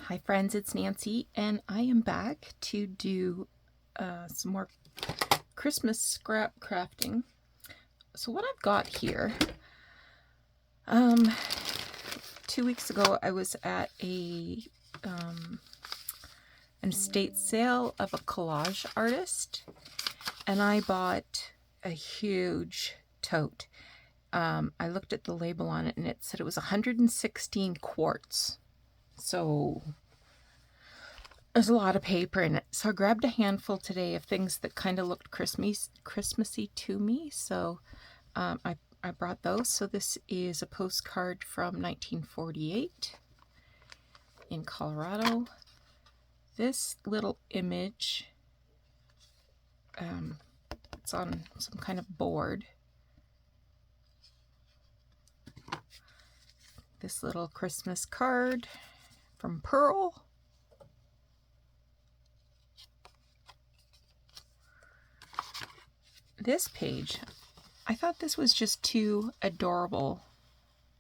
Hi friends, it's Nancy, and I am back to do some more Christmas scrap crafting. So what I've got here, 2 weeks ago I was at an estate sale of a collage artist, and I bought a huge tote. I looked at the label on it and it said it was 116 quarts. So there's a lot of paper in it. So I grabbed a handful today of things that kind of looked Christmassy to me. So I brought those. So this is a postcard from 1948 in Colorado. This little image, it's on some kind of board. This little Christmas card from Pearl. This page, I thought this was just too adorable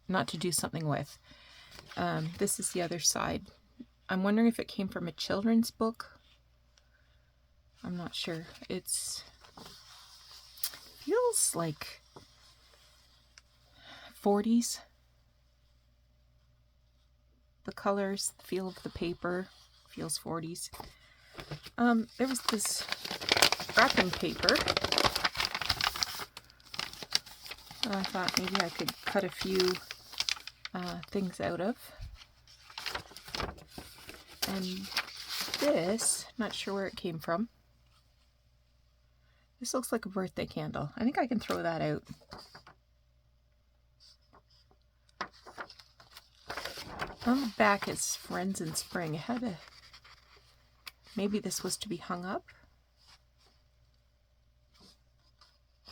not to do something with. This is the other side. I'm wondering if it came from a children's book. I'm not sure. It feels like 40s. The colors, the feel of the paper feels 40s. There was this wrapping paper. I thought maybe I could cut a few things out of. And this, not sure where it came from. This looks like a birthday candle. I think I can throw that out. On the back is Friends in Spring. It had maybe this was to be hung up.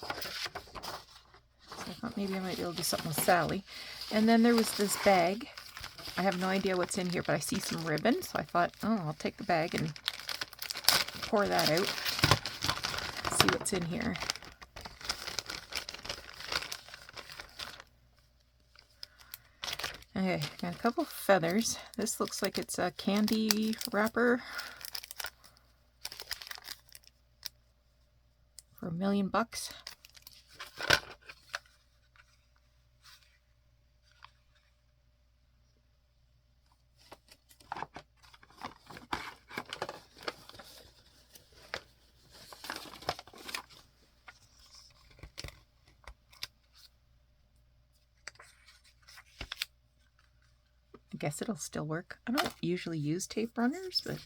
I thought maybe I might be able to do something with Sally. And then there was this bag. I have no idea what's in here, but I see some ribbon, so I thought, oh, I'll take the bag and pour that out. See what's in here. Okay, got a couple feathers. This looks like it's a candy wrapper for $1 million. I guess it'll still work. I don't usually use tape runners, but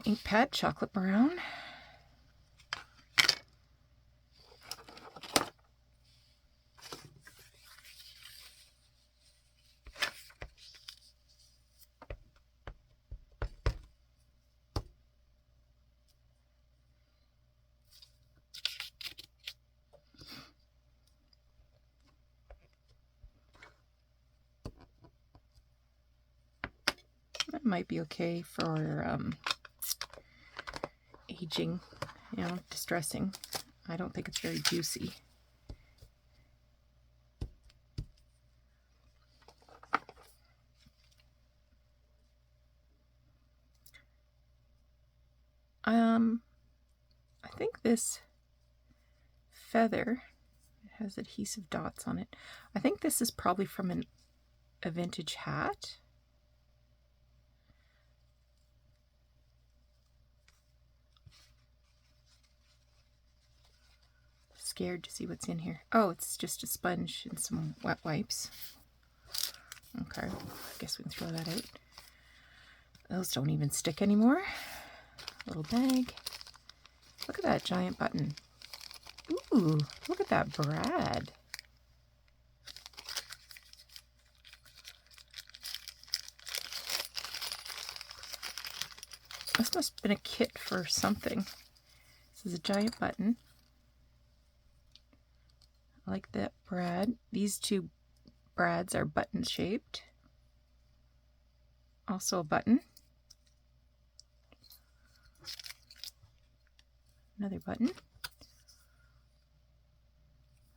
ink pad, chocolate brown. That might be okay for aging, distressing. I don't think it's very juicy. I think this feather, it has adhesive dots on it. I think this is probably from a vintage hat. Scared to see what's in here. Oh, it's just a sponge and some wet wipes. Okay, I guess we can throw that out. Those don't even stick anymore. Little bag. Look at that giant button. Ooh, look at that brad. This must have been a kit for something. This is a giant button. I like that brad. These two brads are button shaped. Also a button. Another button.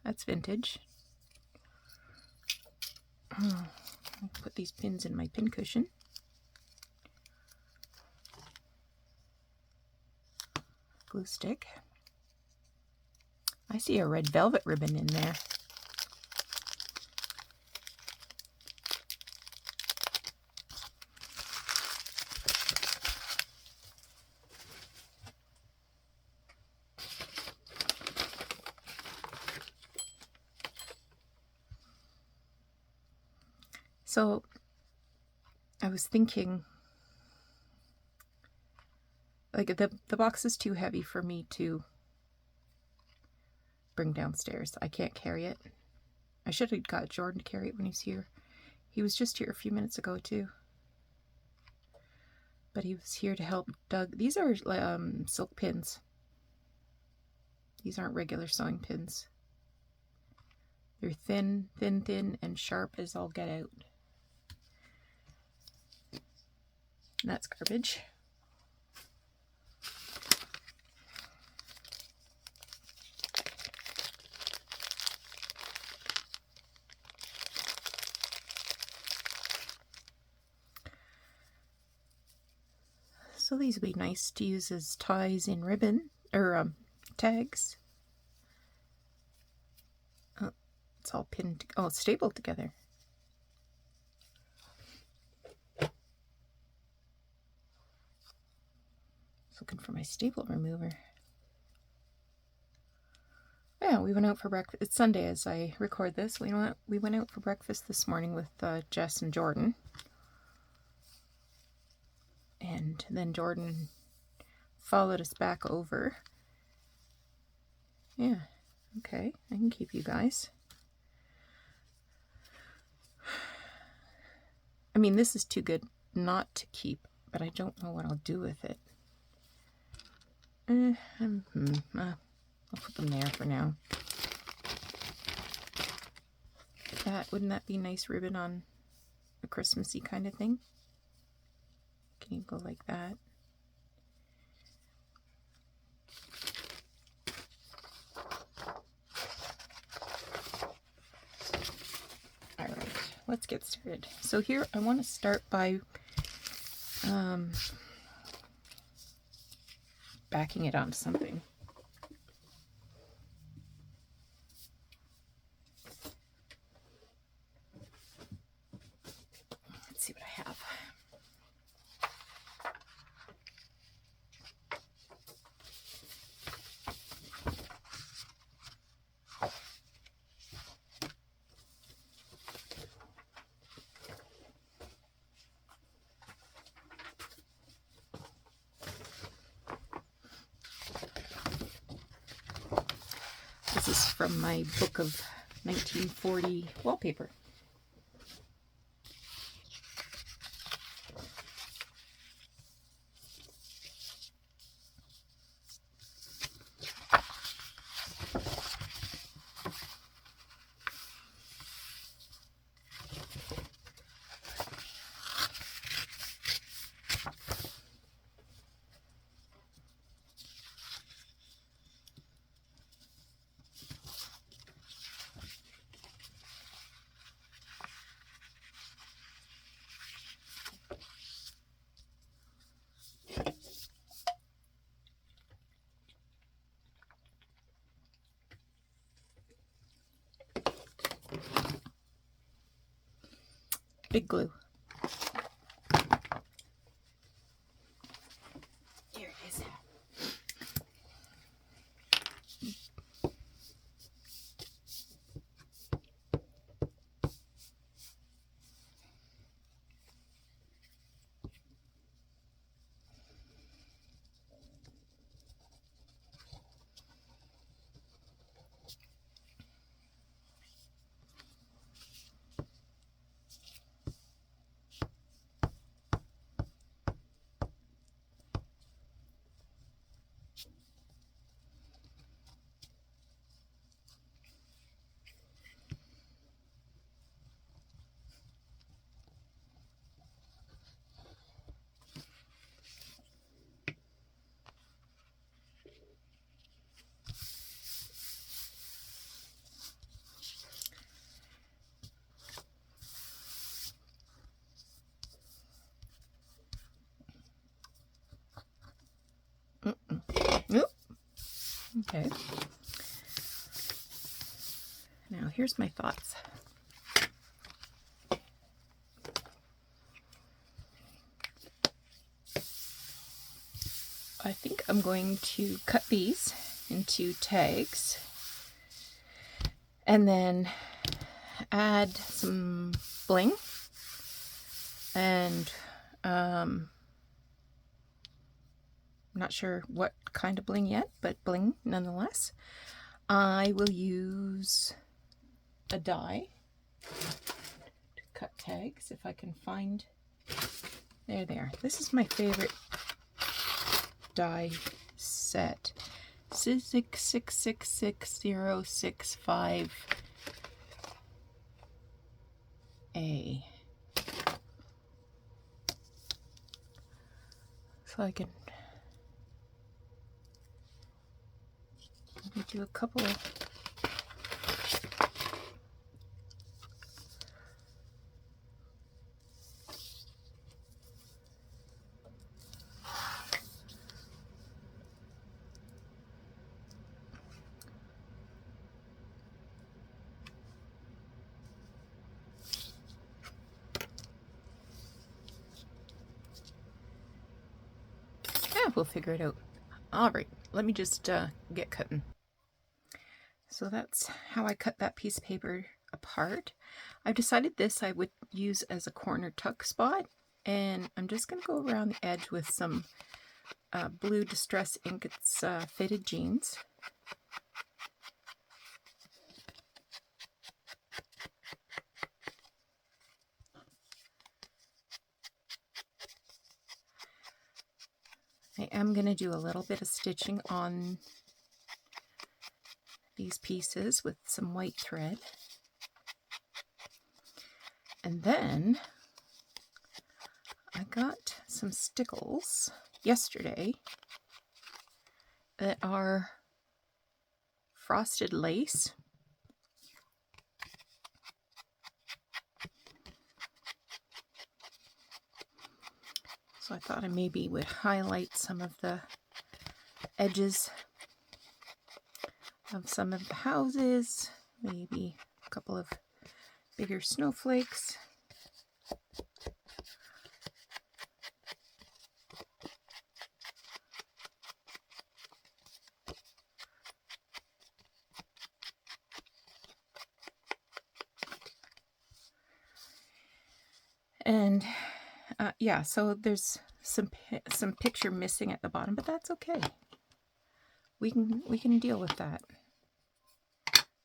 That's vintage. I'll put these pins in my pin cushion. Glue stick. I see a red velvet ribbon in there. So I was thinking, like, the box is too heavy for me to bring downstairs. I can't carry it. I should have got Jordan to carry it when he's here. He was just here a few minutes ago too. But he was here to help Doug. These are silk pins. These aren't regular sewing pins. They're thin, thin, thin, and sharp as all get out. And that's garbage. So these would be nice to use as ties in ribbon, or tags. Oh, it's all pinned, oh, it's stapled together. Looking for my staple remover. Yeah, we went out for breakfast. It's Sunday as I record this. We went out for breakfast this morning with Jess and Jordan. And then Jordan followed us back over. Yeah, okay, I can keep you guys. I mean, this is too good not to keep, but I don't know what I'll do with it. I'll put them there for now. Wouldn't that be nice ribbon on a Christmassy kind of thing? Can you go like that? All right, let's get started. So here I want to start by backing it onto something. Let's see what I have. This is from my book of 1940 wallpaper. Big glue. Here it is. Okay. Now here's my thoughts. I think I'm going to cut these into tags and then add some bling and I'm not sure what kind of bling yet, but bling nonetheless. I will use a die to cut tags if I can find. There they are. This is my favorite die set. 6666065A. So I can maybe do a couple of we'll figure it out. All right, let me just get cutting. So that's how I cut that piece of paper apart. I've decided this I would use as a corner tuck spot, and I'm just going to go around the edge with some blue Distress ink. It's fitted jeans. I am going to do a little bit of stitching on these pieces with some white thread. And then I got some stickles yesterday that are frosted lace. So I thought I maybe would highlight some of the edges of some of the houses, maybe a couple of bigger snowflakes. And yeah, so there's some picture missing at the bottom, but that's okay. We can deal with that.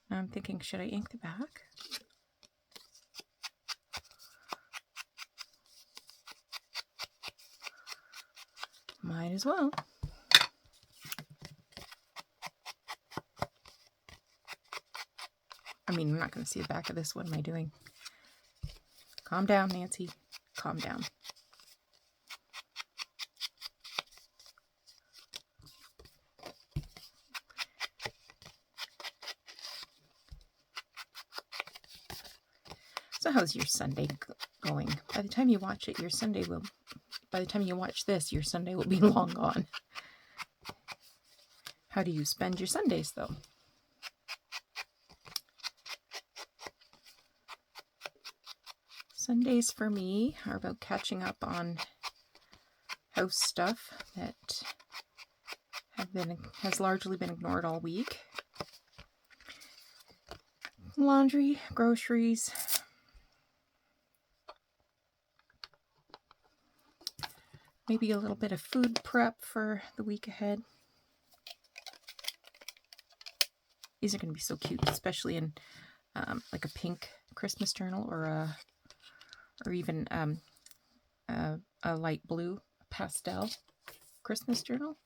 Now I'm thinking, should I ink the back? Might as well. I mean, I'm not going to see the back of this. What am I doing? Calm down, Nancy. Calm down. So how's your Sunday going? By the time you watch it, by the time you watch this, your Sunday will be long gone. How do you spend your Sundays, though? Sundays for me are about catching up on house stuff that has largely been ignored all week. Laundry, groceries, maybe a little bit of food prep for the week ahead. These are going to be so cute, especially in like a pink Christmas journal or even a light blue pastel Christmas journal.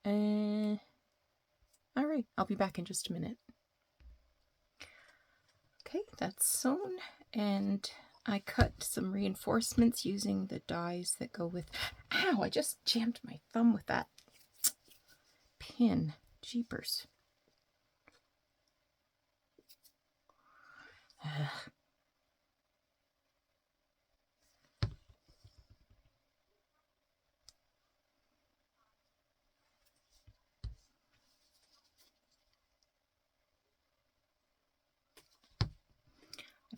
All right, I'll be back in just a minute. Okay, that's sewn, and I cut some reinforcements using the dies that go with... Ow, I just jammed my thumb with that pin. Jeepers. Ugh.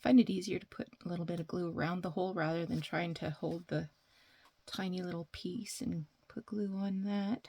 find it easier to put a little bit of glue around the hole rather than trying to hold the tiny little piece and put glue on that.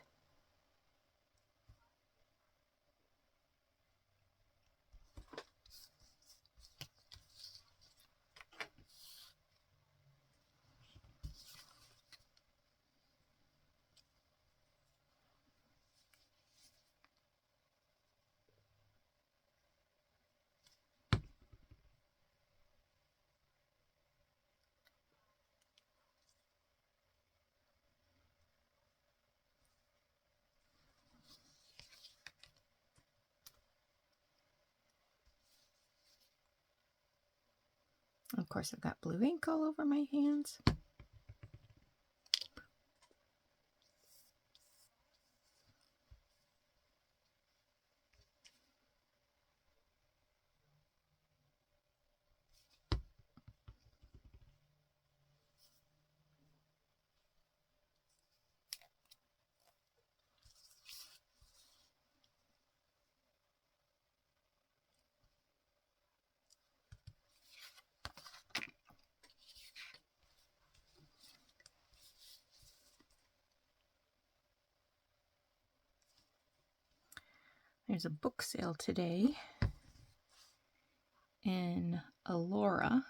Of course, I've got blue ink all over my hands. There's a book sale today in Alora.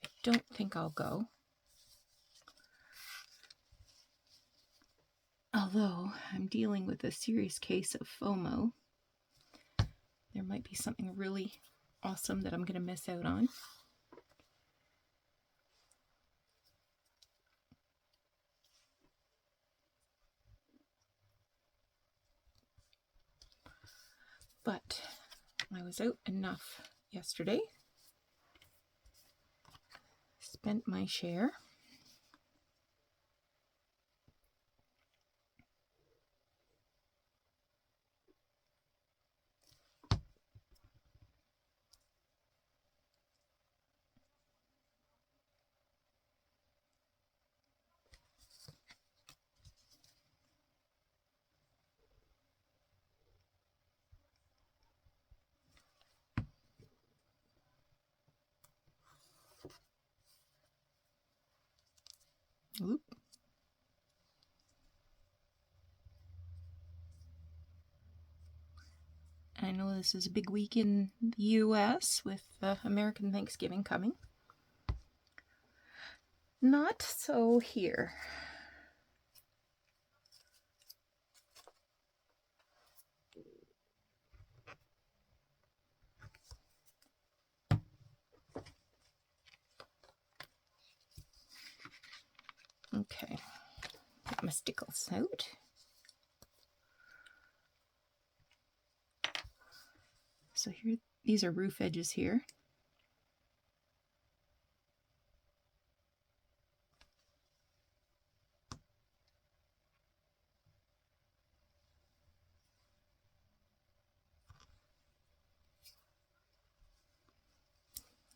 I don't think I'll go. Although I'm dealing with a serious case of FOMO. There might be something really awesome that I'm going to miss out on. But I was out enough yesterday. Spent my share. Oop. I know this is a big week in the US with American Thanksgiving coming. Not so here. Okay, get my stickles out. So here, these are roof edges here.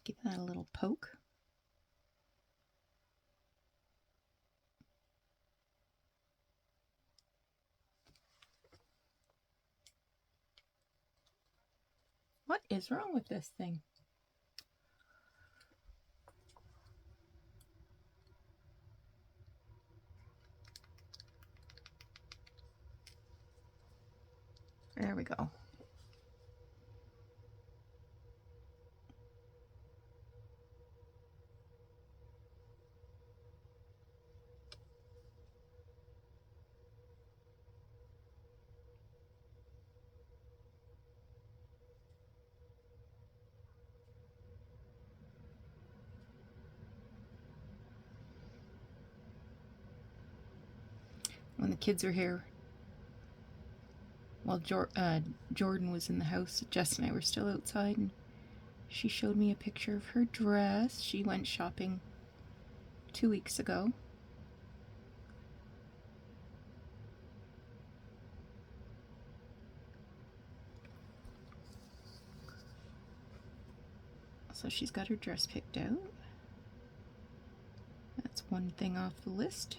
Give that a little poke. What is wrong with this thing? There we go. When the kids were here, while Jordan was in the house, Jess and I were still outside, and she showed me a picture of her dress. She went shopping 2 weeks ago. So she's got her dress picked out. That's one thing off the list.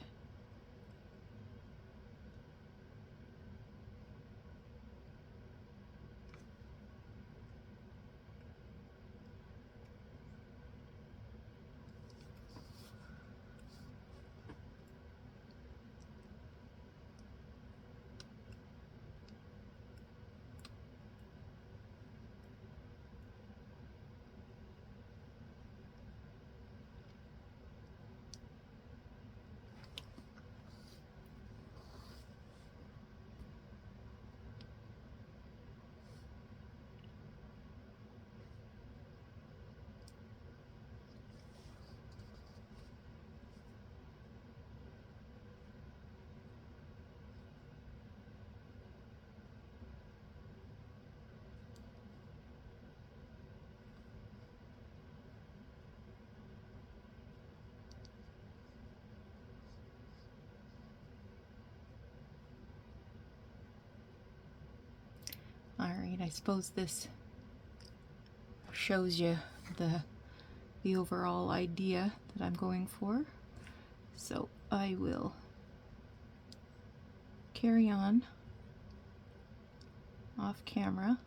I suppose this shows you the overall idea that I'm going for. So I will carry on off camera.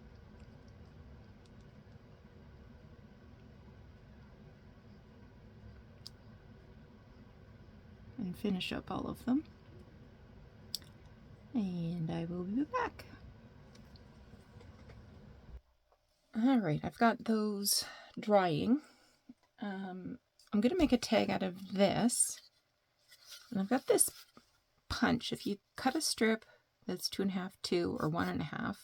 And finish up all of them. And I will be back. Alright, I've got those drying. I'm going to make a tag out of this. And I've got this punch. If you cut a strip that's 2.5, 2, or 1.5,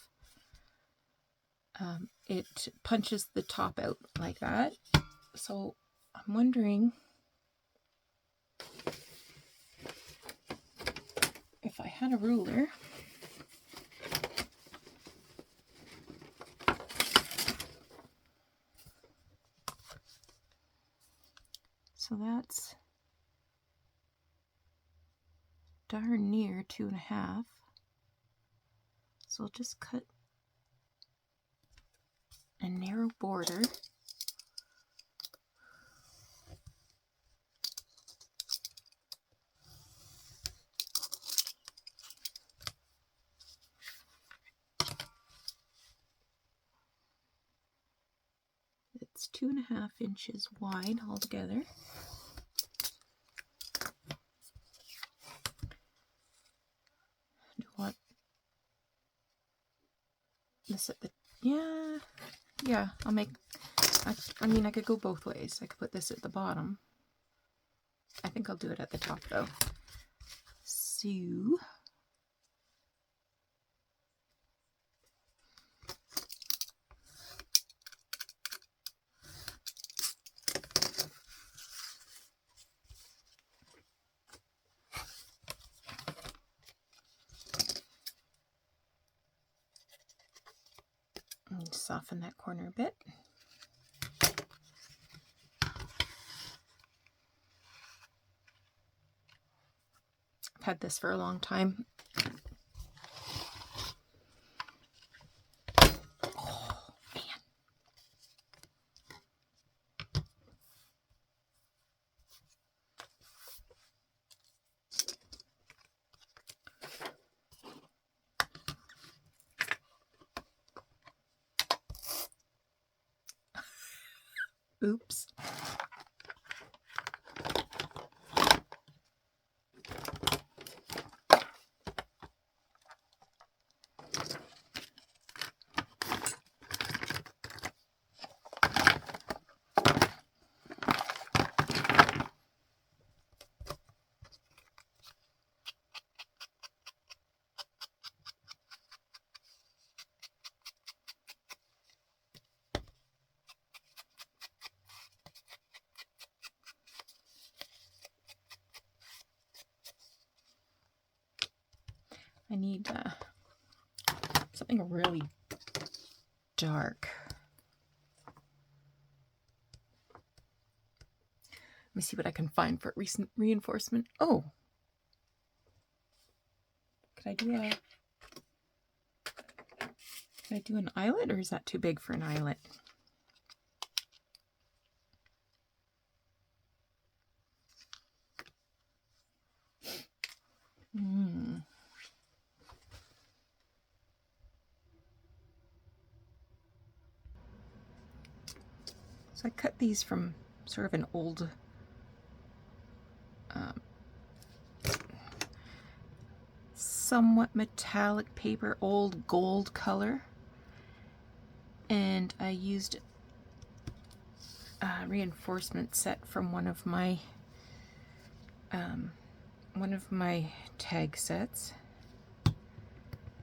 it punches the top out like that. So I'm wondering if I had a ruler. So that's darn near 2.5. So I'll just cut a narrow border. It's 2.5 inches wide altogether. Do I want this at the, yeah, I'll make, I mean, I could go both ways. I could put this at the bottom. I think I'll do it at the top though. So, and soften that corner a bit. I've had this for a long time. Oh, man. Oops. I need something really dark. Let me see what I can find for recent reinforcement. Oh, could I do an eyelet, or is that too big for an eyelet? So I cut these from sort of an old somewhat metallic paper, old gold color, and I used a reinforcement set from one of my tag sets.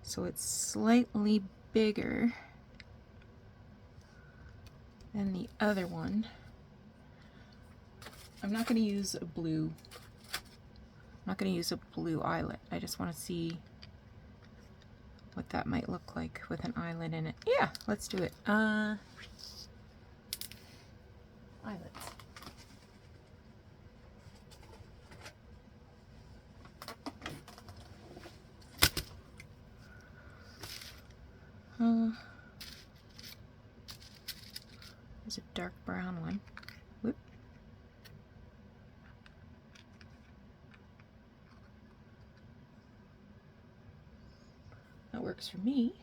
So it's slightly bigger than the other one. I'm not going to use a blue. I'm not going to use a blue eyelet. I just want to see what that might look like with an eyelet in it. Yeah, let's do it. Eyelets. dark brown one. Whoop. That works for me.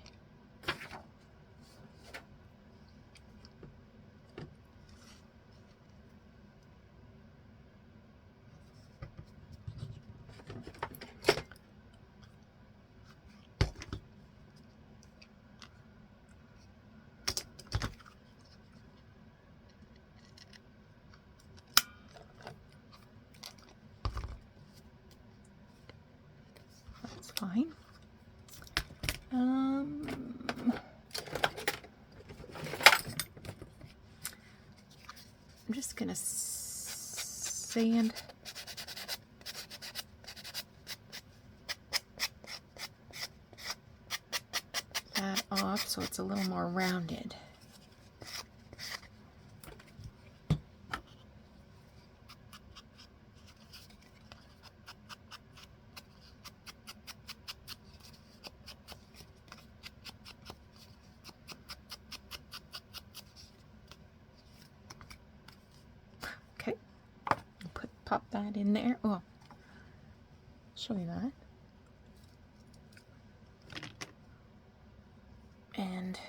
That's fine. I'm just gonna sand that off so it's a little more rounded. Pop that in there. Oh, show you that. And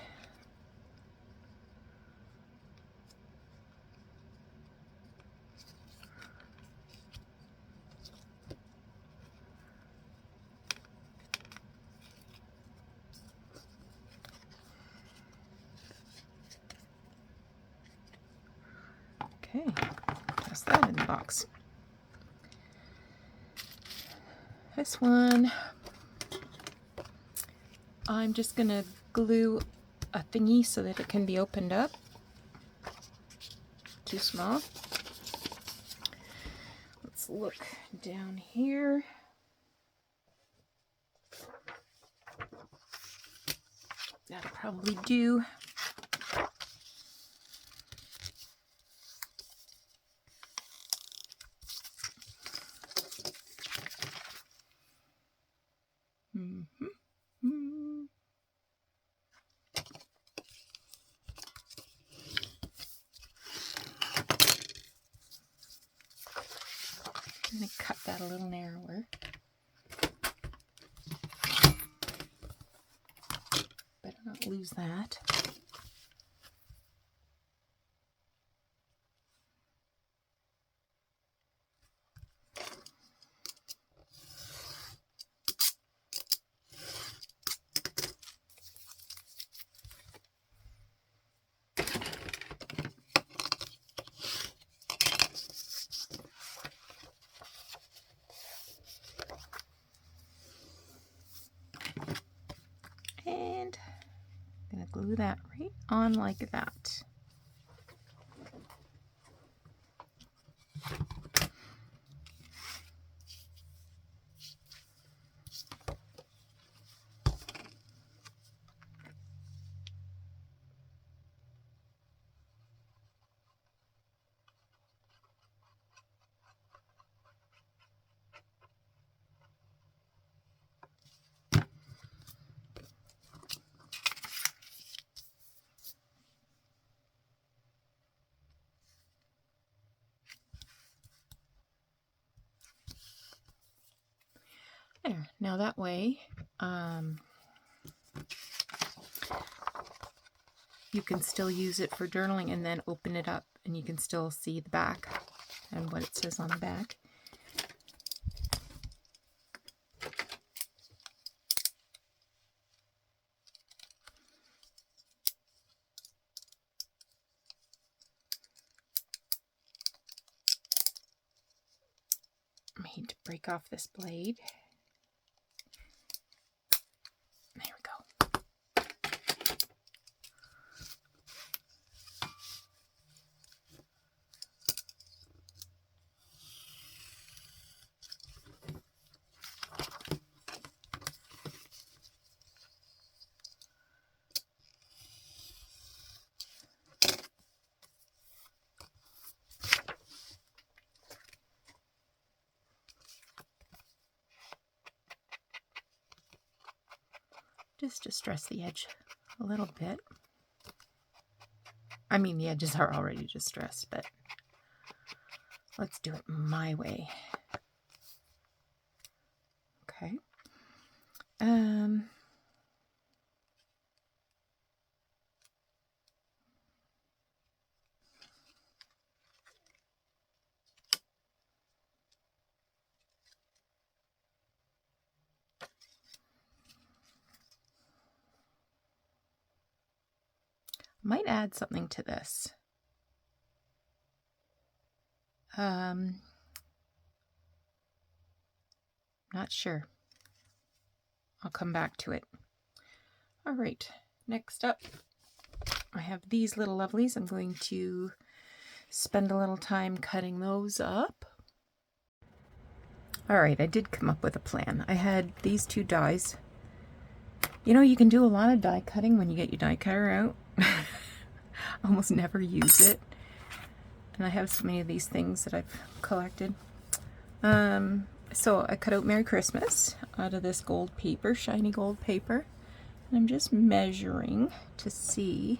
okay, toss that in the box. This one, I'm just going to glue a thingy so that it can be opened up. Too small. Let's look down here. That'll probably do. I'm going to cut that a little narrower. Better not lose that. And I'm going to glue that right on like that. There. Now that way, you can still use it for journaling and then open it up and you can still see the back and what it says on the back. I hate to break off this blade. There we go. Just to stress the edge a little bit. I mean, the edges are already distressed, but let's do it my way. Okay. Might add something to this. Not sure. I'll come back to it. All right, next up, I have these little lovelies. I'm going to spend a little time cutting those up. All right, I did come up with a plan. I had these two dies. You know, you can do a lot of die cutting when you get your die cutter out. Almost never use it. And I have so many of these things that I've collected. So I cut out Merry Christmas out of this gold paper, shiny gold paper. And I'm just measuring to see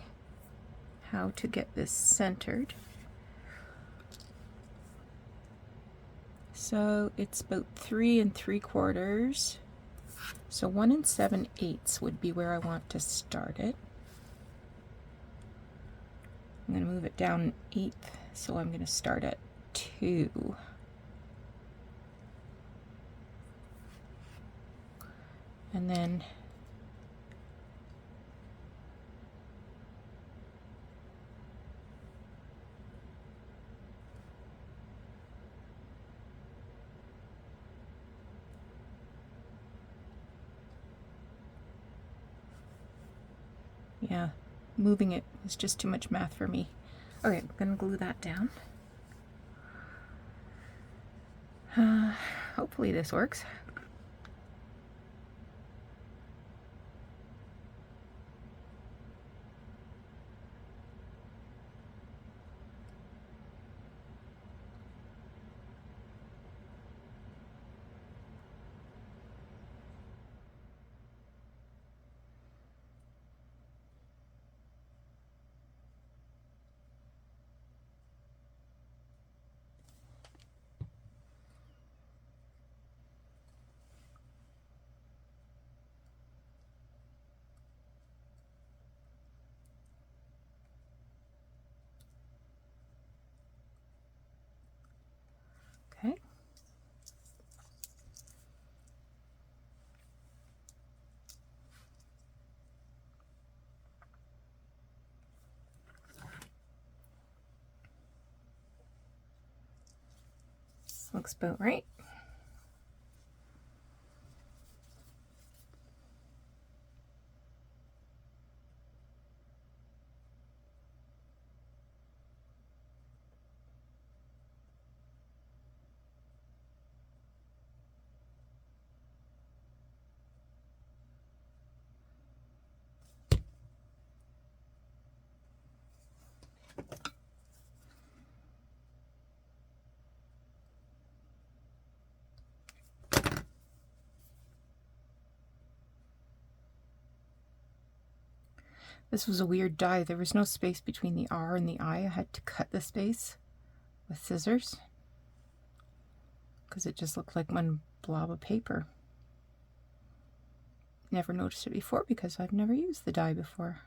how to get this centered. So it's about 3 3/4. So 1 7/8 would be where I want to start it. I'm going to move it down an 1/8, so I'm going to start at 2. And then yeah, moving it was just too much math for me. Okay, I'm going to glue that down. Hopefully this works. Okay. Looks about right. This was a weird die. There was no space between the R and the I. I had to cut the space with scissors because it just looked like one blob of paper. Never noticed it before because I've never used the die before.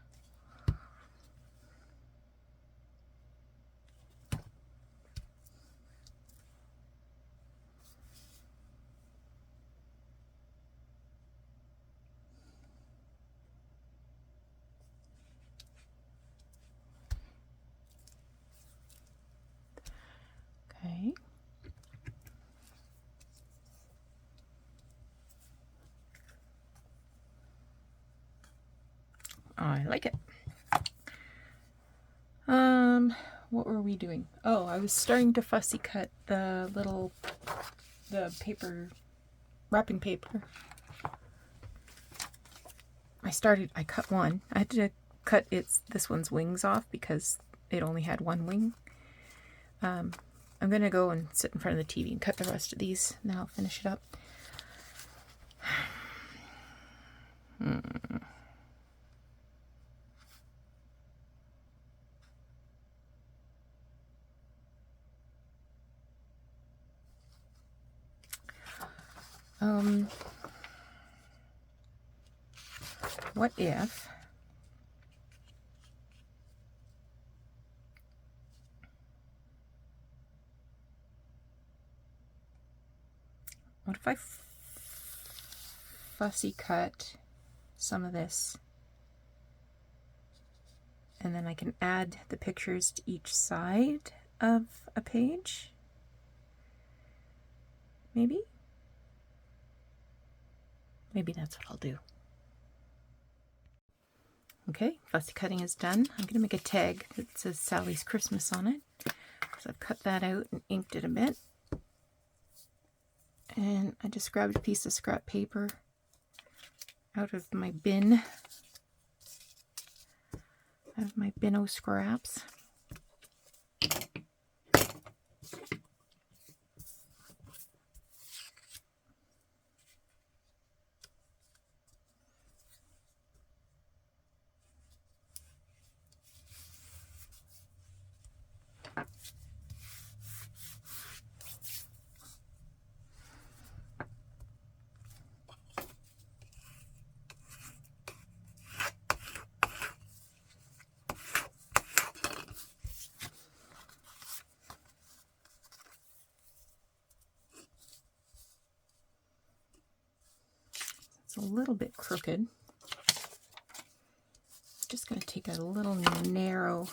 Okay. I like it. What were we doing? Oh, I was starting to fussy cut the paper, wrapping paper. I cut one. I had to cut this one's wings off because it only had one wing. I'm gonna go and sit in front of the TV and cut the rest of these, and then I'll finish it up. What if I fussy cut some of this, and then I can add the pictures to each side of a page? Maybe that's what I'll do. Okay, fussy cutting is done. I'm going to make a tag that says Sally's Christmas on it, because I've cut that out and inked it a bit. And I just grabbed a piece of scrap paper out of my bin, Binno scraps. It's a little bit crooked. Just going to take a little narrow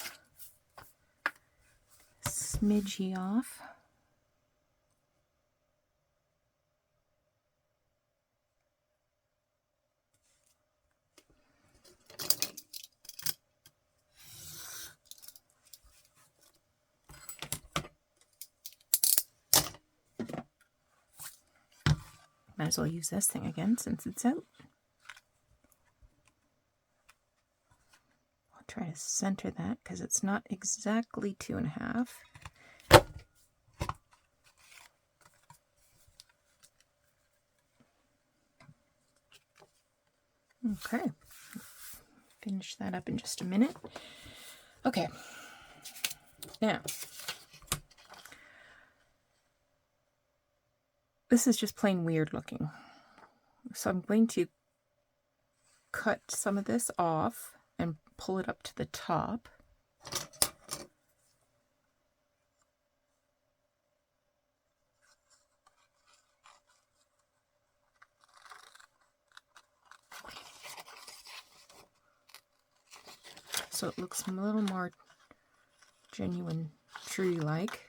smidgey off. Might as well use this thing again since it's out. I'll try to center that because it's not exactly 2.5. Okay, finish that up in just a minute. Okay, now this is just plain weird looking. So I'm going to cut some of this off and pull it up to the top. So it looks a little more genuine tree-like.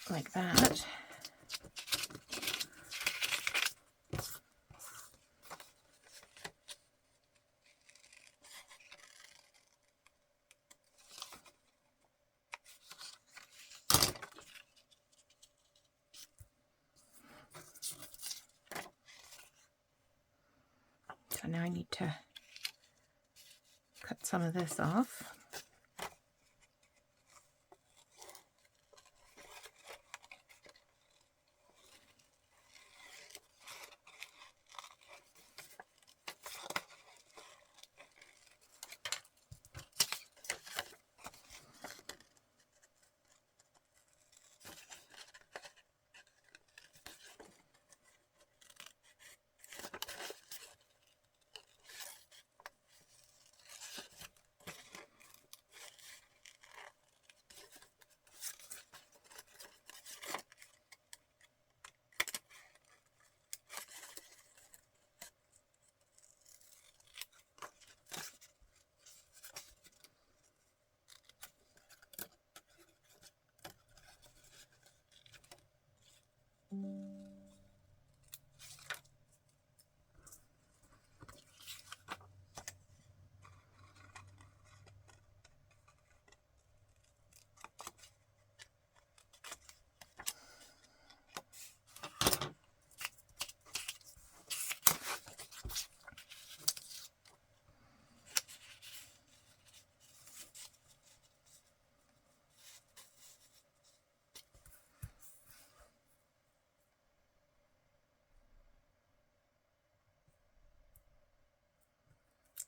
Like that. So now I need to cut some of this off.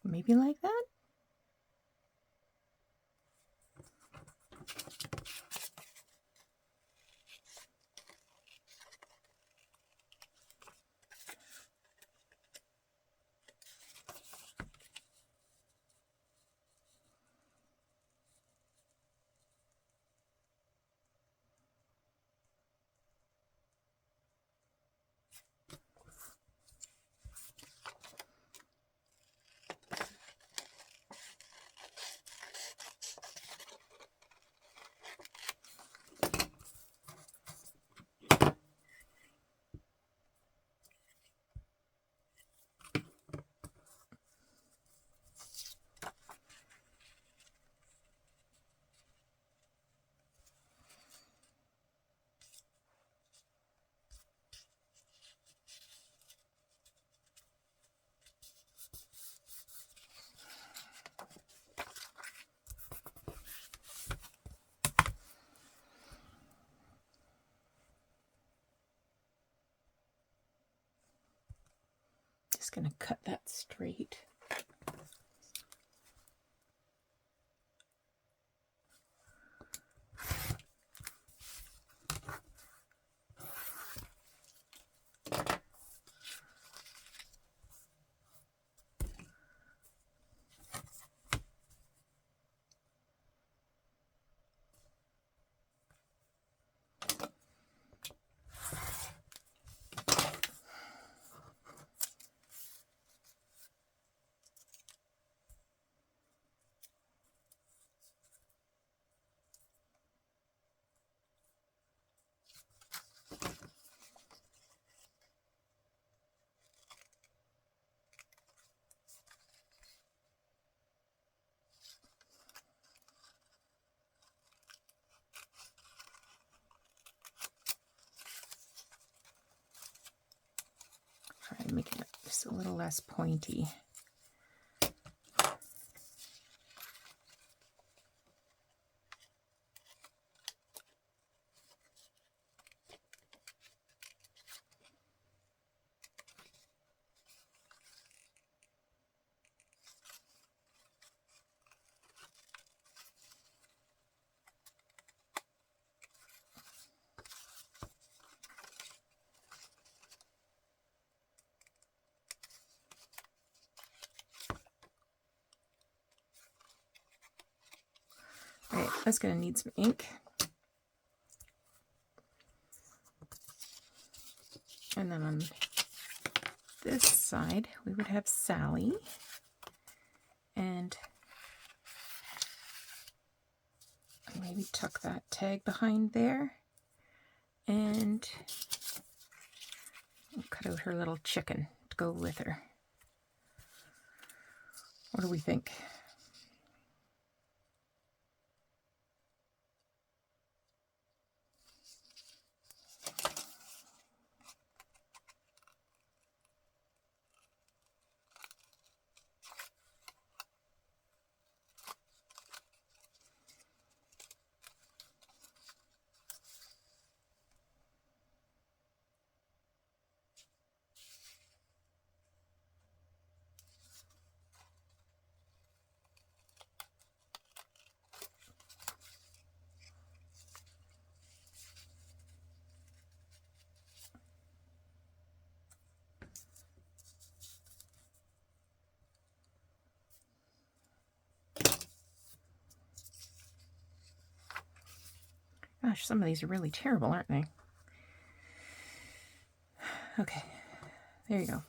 Maybe like that. Just going to cut that straight. Try and make it just a little less pointy. All right, that's going to need some ink. And then on this side, we would have Sally. And maybe tuck that tag behind there. And cut out her little chicken to go with her. What do we think? Gosh, some of these are really terrible, aren't they? Okay, there you go.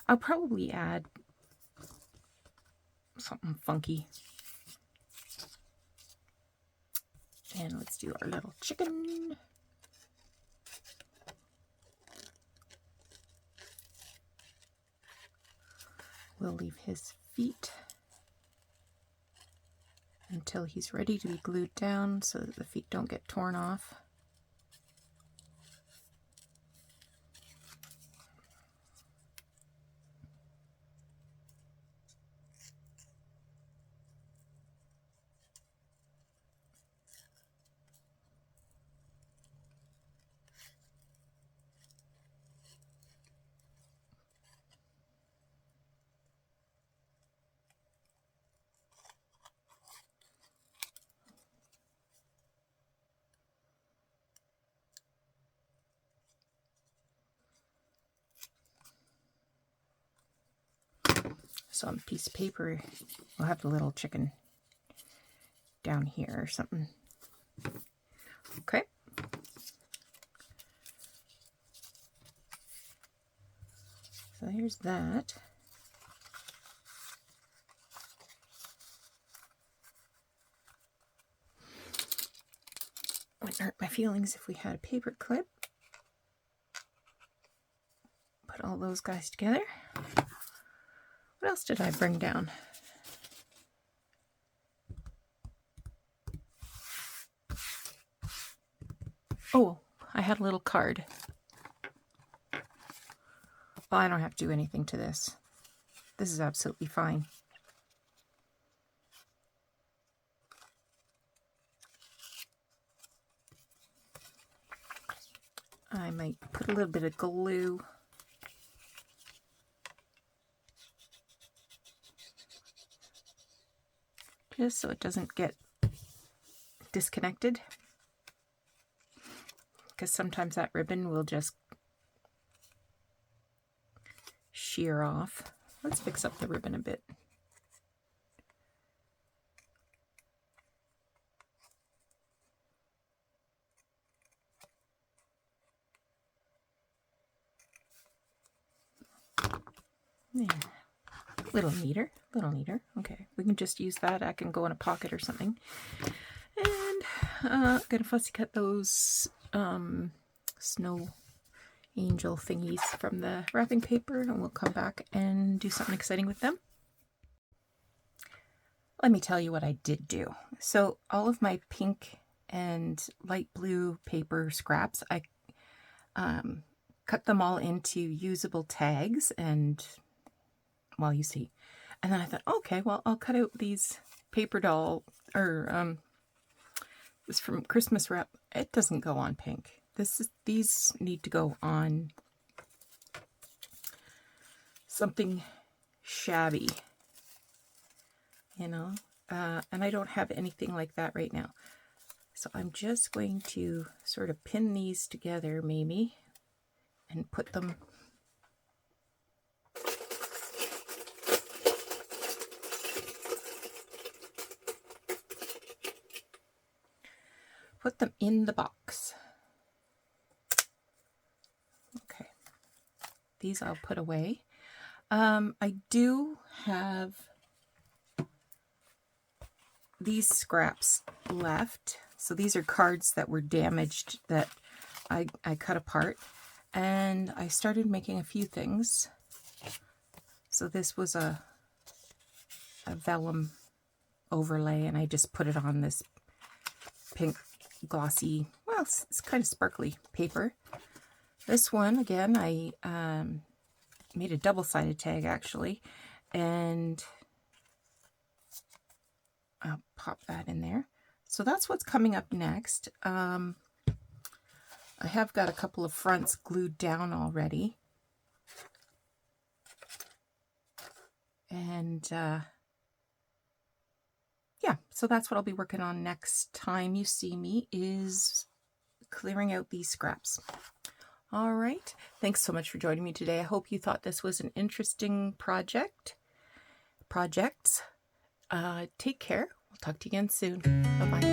I'll probably add something funky. And let's do our little chicken. We'll leave his feet until he's ready to be glued down so that the feet don't get torn off. So on a piece of paper, we'll have the little chicken down here or something. Okay. So here's that. Wouldn't hurt my feelings if we had a paper clip. Put all those guys together. What else did I bring down? Oh, I had a little card. Well, I don't have to do anything to this. This is absolutely fine. I might put a little bit of glue. Just so it doesn't get disconnected. Because sometimes that ribbon will just shear off. Let's fix up the ribbon a bit. Yeah. Little neater, little neater. Okay, we can just use that. I can go in a pocket or something. And I'm gonna fussy cut those snow angel thingies from the wrapping paper, and we'll come back and do something exciting with them. Let me tell you what I did do. So all of my pink and light blue paper scraps, I cut them all into usable tags, and well, you see. And then I thought, okay, well, I'll cut out these paper doll, or it's from Christmas wrap. It doesn't go on pink. These need to go on something shabby, you know, and I don't have anything like that right now. So I'm just going to sort of pin these together maybe and put them in the box. Okay, these I'll put away. I do have these scraps left. So these are cards that were damaged that I cut apart, and I started making a few things. So this was a vellum overlay, and I just put it on this pink glossy, well, it's kind of sparkly paper. This one, again, I made a double-sided tag actually, and I'll pop that in there. So that's what's coming up next. I have got a couple of fronts glued down already. And yeah, so that's what I'll be working on next time you see me, is clearing out these scraps. All right, thanks so much for joining me today. I hope you thought this was an interesting projects. Take care. We'll talk to you again soon. Bye-bye.